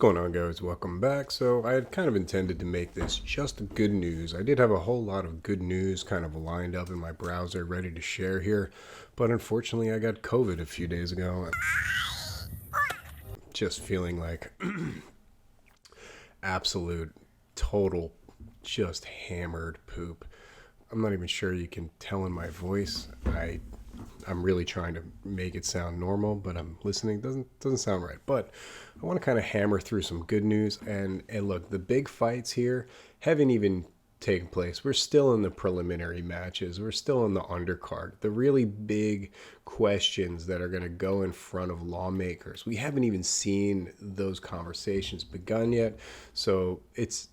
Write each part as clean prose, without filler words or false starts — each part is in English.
going on, guys? Welcome back. So I had kind of intended to make this just good news. I did have a whole lot of good news kind of lined up in my browser ready to share here, but unfortunately I got COVID a few days ago. Just feeling like absolute, total, just hammered poop. I'm not even sure you can tell in my voice. I'm really trying to make it sound normal, but I'm listening. Doesn't sound right. But I want to kind of hammer through some good news. And look, the big fights here haven't even taken place. We're still in the preliminary matches. We're still in the undercard. The really big questions that are going to go in front of lawmakers. We haven't even seen those conversations begun yet. So it's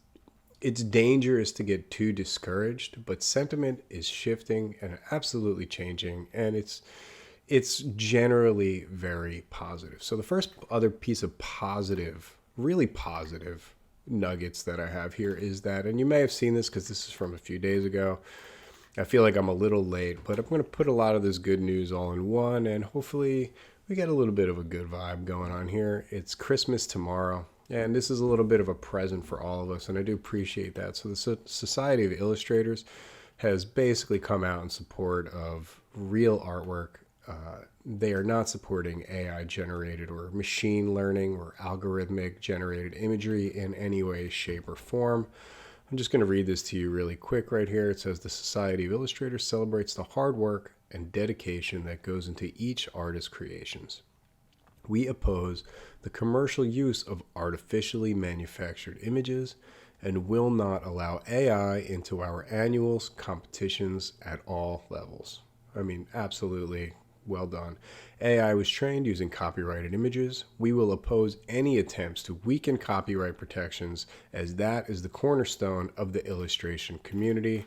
dangerous to get too discouraged, but sentiment is shifting and absolutely changing, and it's generally very positive. So the first other piece of positive, really positive nuggets that I have here is that, and you may have seen this because this is from a few days ago. I feel like I'm a little late, but I'm going to put a lot of this good news all in one, and hopefully we get a little bit of a good vibe going on here. It's Christmas tomorrow. And this is a little bit of a present for all of us, and I do appreciate that. So the Society of Illustrators has basically come out in support of real artwork. They are not supporting AI-generated or machine learning or algorithmic-generated imagery in any way, shape, or form. I'm just going to read this to you really quick right here. It says, the Society of Illustrators celebrates the hard work and dedication that goes into each artist's creations. We oppose the commercial use of artificially manufactured images and will not allow AI into our annual competitions at all levels. I mean, absolutely well done. AI was trained using copyrighted images. We will oppose any attempts to weaken copyright protections, as that is the cornerstone of the illustration community.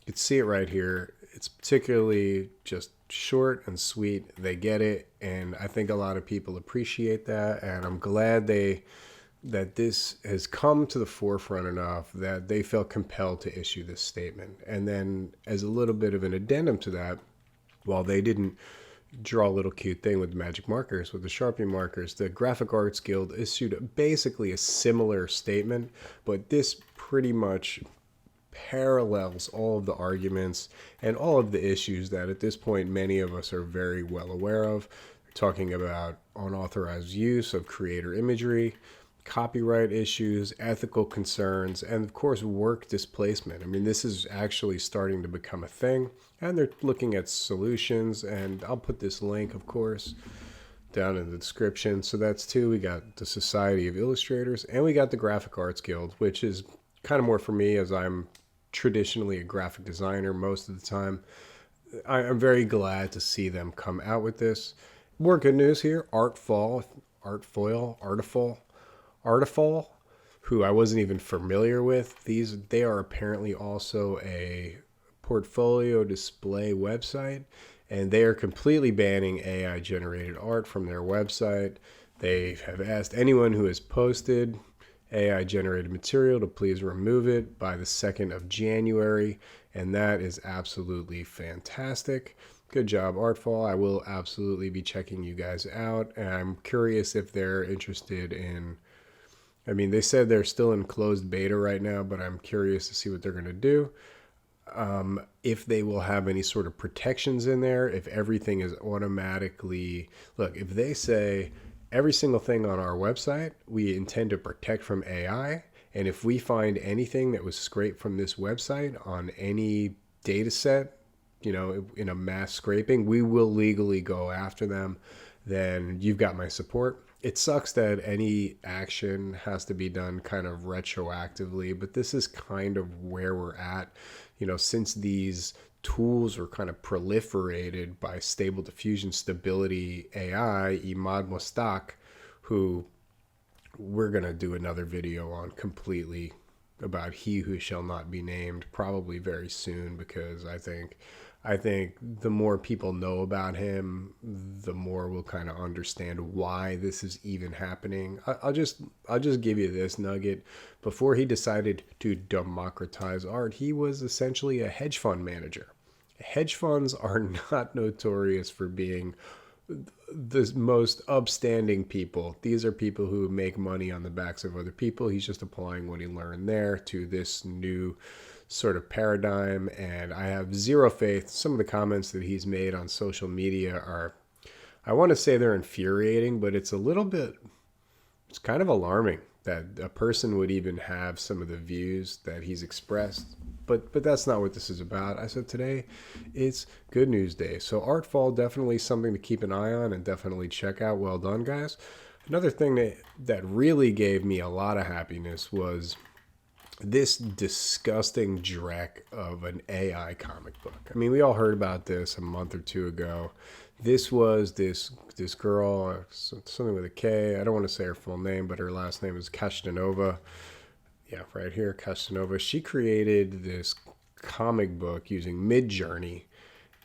You can see it right here. It's particularly just short and sweet. They get it, and I think a lot of people appreciate that, and I'm glad that this has come to the forefront enough that they felt compelled to issue this statement. And then as a little bit of an addendum to that, while they didn't draw a little cute thing with the magic markers, with the Sharpie markers, the Graphic Arts Guild issued basically a similar statement, but this pretty much parallels all of the arguments and all of the issues that at this point many of us are very well aware of. They're talking about unauthorized use of creator imagery, copyright issues, ethical concerns, and of course work displacement. I mean, this is actually starting to become a thing, and they're looking at solutions, and I'll put this link, of course, down in the description. So that's two. We got the Society of Illustrators, and we got the Graphic Arts Guild, which is kind of more for me, as I'm traditionally a graphic designer most of the time. I'm very glad to see them come out with this. More good news here. Artfall, who I wasn't even familiar with. They are apparently also a portfolio display website, and they are completely banning AI generated art from their website. They have asked anyone who has posted AI generated material to please remove it by the 2nd of January, and that is absolutely fantastic. Good job, Artfall. I will absolutely be checking you guys out, and I'm curious if they're interested in, I mean, they said they're still in closed beta right now, but I'm curious to see what they're going to do. If they will have any sort of protections in there, if everything is automatically, look, if they say every single thing on our website we intend to protect from AI, and if we find anything that was scraped from this website on any data set, you know, in a mass scraping, we will legally go after them, then you've got my support. It sucks that any action has to be done kind of retroactively, but this is kind of where we're at, you know, since these tools were kind of proliferated by Stable Diffusion Stability AI, Imad Mostak, who we're going to do another video on completely about He Who Shall Not Be Named, probably very soon, because I think the more people know about him, the more we'll kind of understand why this is even happening. I'll just give you this nugget. Before he decided to democratize art, he was essentially a hedge fund manager. Hedge funds are not notorious for being the most upstanding people. These are people who make money on the backs of other people. He's just applying what he learned there to this new sort of paradigm, and I have zero faith. Some of the comments that he's made on social media are, I want to say they're infuriating, but it's it's kind of alarming that a person would even have some of the views that he's expressed. But that's not what this is about. I said today it's Good News Day. So Artfall, definitely something to keep an eye on and definitely check out. Well done, guys. Another thing that really gave me a lot of happiness was this disgusting dreck of an AI comic book. I mean, we all heard about this a month or two ago. This was this girl, something with a K. I don't want to say her full name, but her last name is Kashtanova. Yeah, right here, Kashtanova. She created this comic book using Midjourney,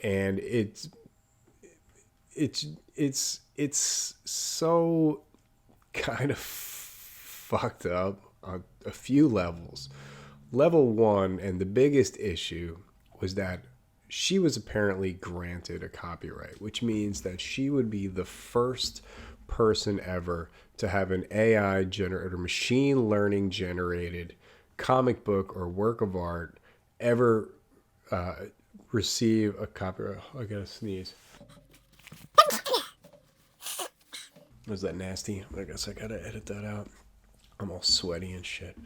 and it's so kind of fucked up on a few levels. Level one, and the biggest issue, was that she was apparently granted a copyright, which means that she would be the first person ever to have an AI generated or machine learning generated comic book or work of art ever receive a copyright. Oh, I gotta sneeze. Was that nasty? I guess I gotta edit that out. I'm all sweaty and shit.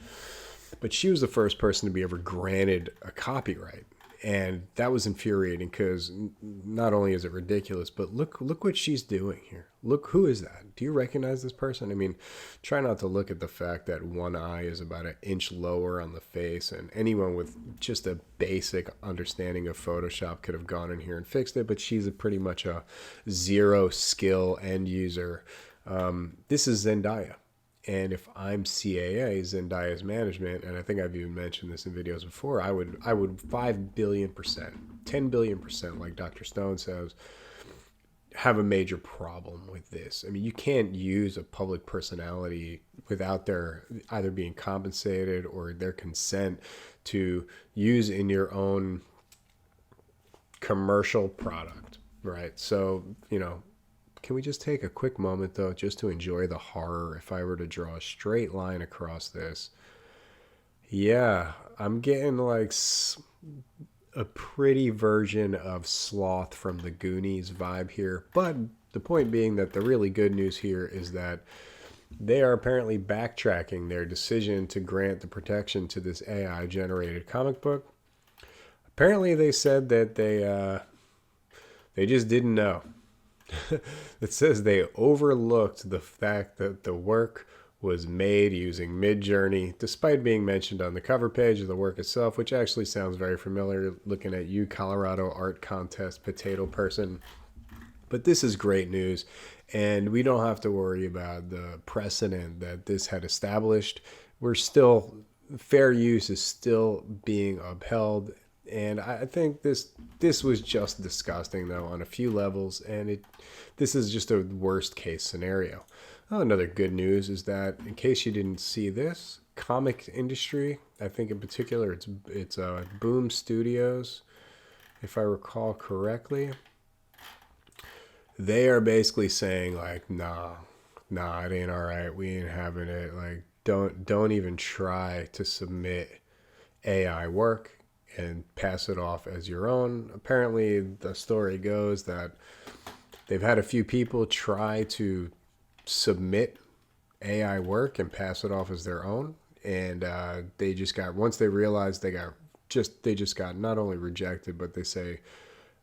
But she was the first person to be ever granted a copyright. And that was infuriating because not only is it ridiculous, but look what she's doing here. Look, who is that? Do you recognize this person? I mean, try not to look at the fact that one eye is about an inch lower on the face, and anyone with just a basic understanding of Photoshop could have gone in here and fixed it, but she's pretty much a zero skill end user. This is Zendaya. And if I'm CAA, Zendaya's management, and I think I've even mentioned this in videos before, I would 5 billion%, 10 billion%, like Dr. Stone says, have a major problem with this. I mean, you can't use a public personality without their either being compensated or their consent to use in your own commercial product, right? So, can we just take a quick moment, though, just to enjoy the horror? If I were to draw a straight line across this, yeah, I'm getting like a pretty version of Sloth from the Goonies vibe here. But the point being that the really good news here is that they are apparently backtracking their decision to grant the protection to this AI-generated comic book. Apparently, they said that they just didn't know. It says they overlooked the fact that the work was made using Midjourney, despite being mentioned on the cover page of the work itself, which actually sounds very familiar looking at you, Colorado Art Contest potato person. But this is great news, and we don't have to worry about the precedent that this had established. Fair use is still being upheld. And I think this was just disgusting, though, on a few levels, and this is just a worst case scenario. Another good news is that, in case you didn't see this, comic industry, I think in particular it's Boom Studios, if I recall correctly, they are basically saying like, nah, it ain't all right. We ain't having it. Like, don't even try to submit AI work and pass it off as your own. Apparently, the story goes that they've had a few people try to submit AI work and pass it off as their own, and they just got, once they realized they just got not only rejected, but they say,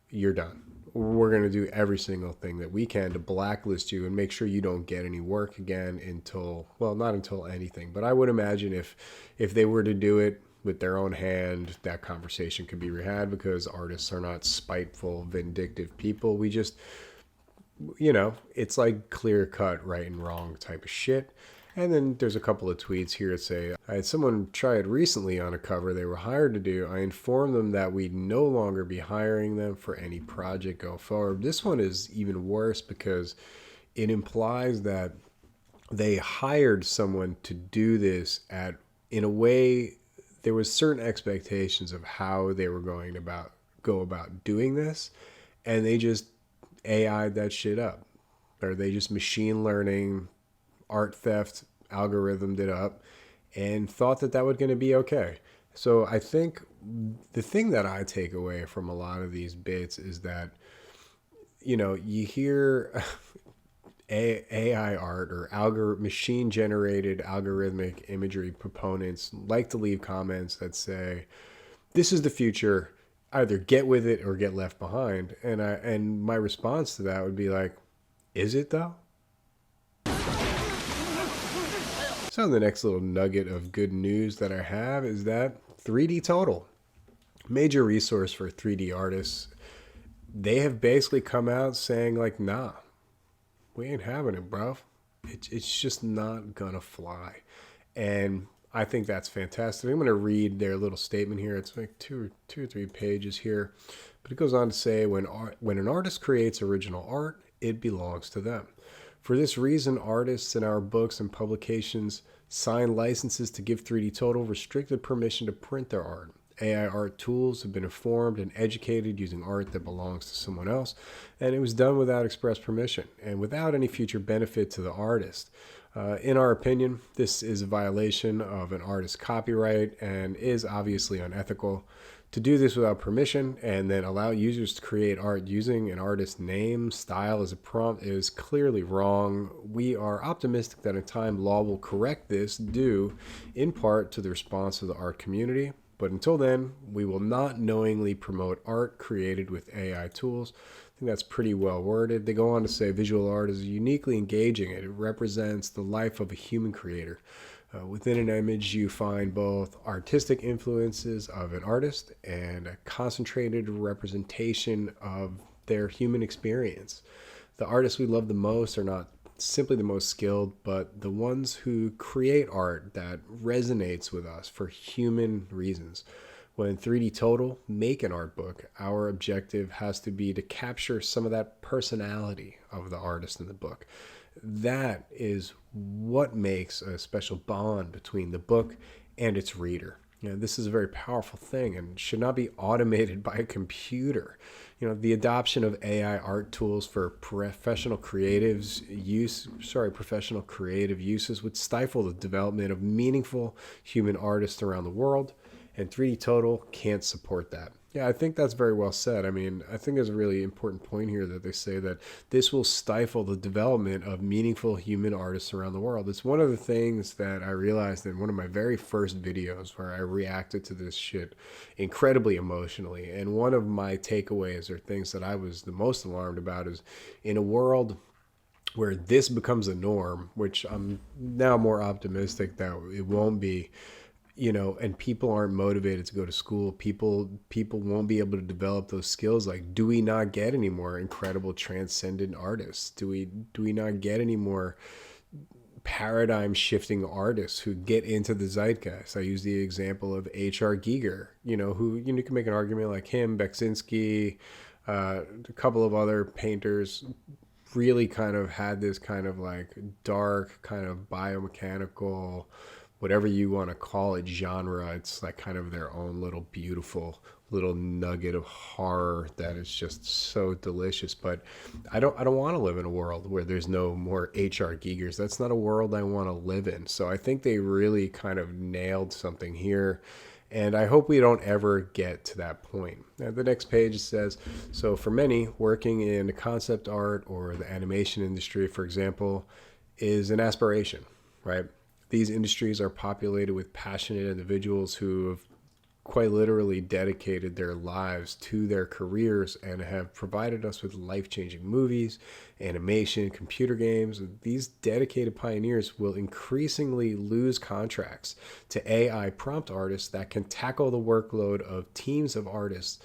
you're done. We're going to do every single thing that we can to blacklist you and make sure you don't get any work again until, well, not until anything. But I would imagine if they were to do it with their own hand, that conversation could be had, because artists are not spiteful, vindictive people. We just, it's like clear cut right and wrong type of shit. And then there's a couple of tweets here that say, I had someone try it recently on a cover they were hired to do. I informed them that we'd no longer be hiring them for any project go forward. This one is even worse because it implies that they hired someone to do this in a way. There was certain expectations of how they were going to go about doing this, and they just AI'd that shit up? Or they just machine learning, art theft, algorithmed it up and thought that that was going to be okay? So I think the thing that I take away from a lot of these bits is that, you hear AI art or machine generated algorithmic imagery proponents like to leave comments that say, this is the future, either get with it or get left behind. And my response to that would be like, is it though? So the next little nugget of good news that I have is that 3D Total, major resource for 3D artists, they have basically come out saying like, nah, we ain't having it, bro. It's just not gonna fly. And I think that's fantastic. I'm going to read their little statement here. It's like two or three pages here. But it goes on to say, when an artist creates original art, it belongs to them. For this reason, artists in our books and publications sign licenses to give 3D Total restricted permission to print their art. AI art tools have been informed and educated using art that belongs to someone else, and it was done without express permission and without any future benefit to the artist. In our opinion, this is a violation of an artist's copyright and is obviously unethical. To do this without permission and then allow users to create art using an artist's name, style as a prompt is clearly wrong. We are optimistic that in time law will correct this, due in part to the response of the art community. But until then, we will not knowingly promote art created with AI tools. I think that's pretty well worded. They go on to say visual art is uniquely engaging. It represents the life of a human creator. Within an image, you find both artistic influences of an artist and a concentrated representation of their human experience. The artists we love the most are not simply the most skilled, but the ones who create art that resonates with us for human reasons. When 3D Total make an art book, our objective has to be to capture some of that personality of the artist in the book. That is what makes a special bond between the book and its reader. This is a very powerful thing and should not be automated by a computer. The adoption of AI art tools for professional creative uses would stifle the development of meaningful human artists around the world, and 3D Total can't support that. Yeah, I think that's very well said. I mean, I think there's a really important point here that they say that this will stifle the development of meaningful human artists around the world. It's one of the things that I realized in one of my very first videos where I reacted to this shit incredibly emotionally. And one of my takeaways or things that I was the most alarmed about is in a world where this becomes a norm, which I'm now more optimistic that it won't be, and people aren't motivated to go to school. People won't be able to develop those skills. Like, do we not get any more incredible transcendent artists? Do we not get any more paradigm shifting artists who get into the zeitgeist? I use the example of H.R. Giger, who, you can make an argument like him, Beksinski, a couple of other painters really kind of had this kind of like dark kind of biomechanical, whatever you want to call it, genre. It's like kind of their own little beautiful little nugget of horror that is just so delicious. But I don't want to live in a world where there's no more H.R. Gigers. That's not a world I want to live in. So I think they really kind of nailed something here. And I hope we don't ever get to that point. Now, the next page says, so for many, working in concept art or the animation industry, for example, is an aspiration, right? These industries are populated with passionate individuals who have quite literally dedicated their lives to their careers and have provided us with life-changing movies, animation, computer games. These dedicated pioneers will increasingly lose contracts to AI prompt artists that can tackle the workload of teams of artists.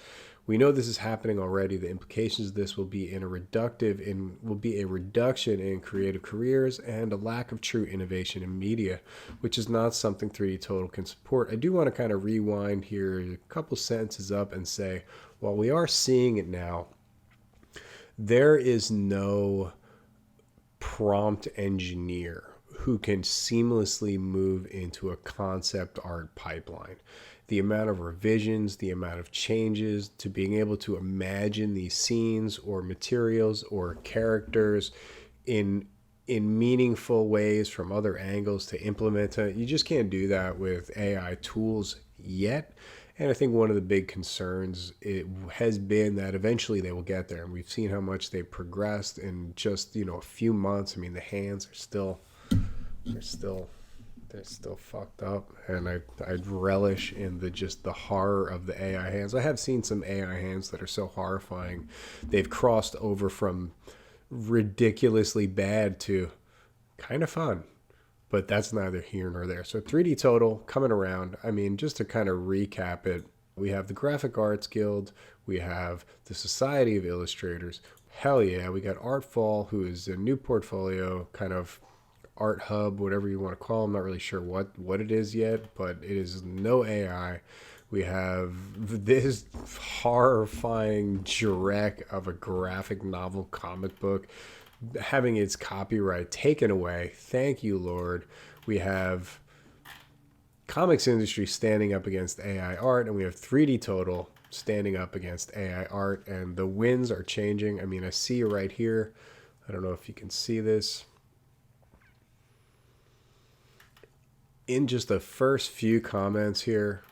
We know this is happening already. The implications of this will be a reduction in creative careers and a lack of true innovation in media, which is not something 3D Total can support. I do want to kind of rewind here a couple sentences up and say, while we are seeing it now, there is no prompt engineer who can seamlessly move into a concept art pipeline. The amount of revisions, the amount of changes, to being able to imagine these scenes or materials or characters in meaningful ways from other angles to implement it. You just can't do that with AI tools yet. And I think one of the big concerns it has been that eventually they will get there. And we've seen how much they've progressed in just, a few months. I mean, the hands are still fucked up. And I'd relish in the horror of the AI hands. I have seen some AI hands that are so horrifying. They've crossed over from ridiculously bad to kind of fun, but that's neither here nor there. So 3D Total coming around. I mean, just to kind of recap it, we have the Graphic Arts Guild, we have the Society of Illustrators. Hell yeah, we got Artfall, who is a new portfolio, kind of art hub, whatever you want to call them. I'm not really sure what it is yet, but it is no AI. We have this horrifying dreck of a graphic novel comic book having its copyright taken away. Thank you, Lord. We have comics industry standing up against AI art, and we have 3D Total standing up against AI art, and the winds are changing. I mean, I see right here. I don't know if you can see this. In just the first few comments here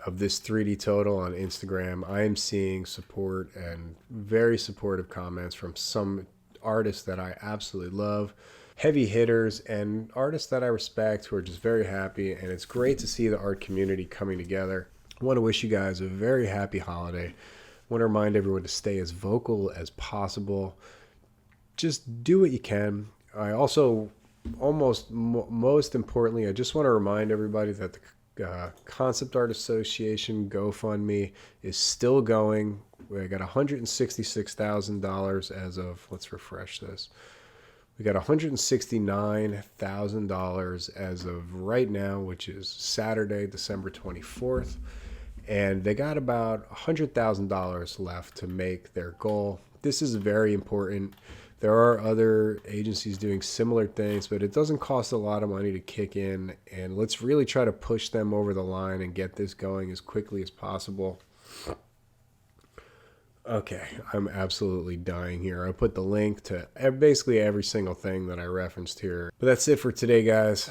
of this 3D Total on Instagram, I am seeing support and very supportive comments from some artists that I absolutely love, heavy hitters and artists that I respect who are just very happy, and it's great to see the art community coming together. I want to wish you guys a very happy holiday. I want to remind everyone to stay as vocal as possible. Just do what you can. I also, most importantly, I just want to remind everybody that the Concept Art Association GoFundMe is still going. We got $166,000 as of, let's refresh this. We got $169,000 as of right now, which is Saturday, December 24th. And they got about $100,000 left to make their goal. This is very important. There are other agencies doing similar things, but it doesn't cost a lot of money to kick in. And let's really try to push them over the line and get this going as quickly as possible. Okay, I'm absolutely dying here. I put the link to basically every single thing that I referenced here. But that's it for today, guys.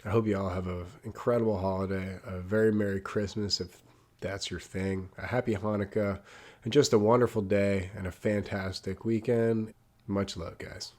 I hope you all have an incredible holiday, a very Merry Christmas if that's your thing, a Happy Hanukkah, and just a wonderful day and a fantastic weekend. Much love, guys.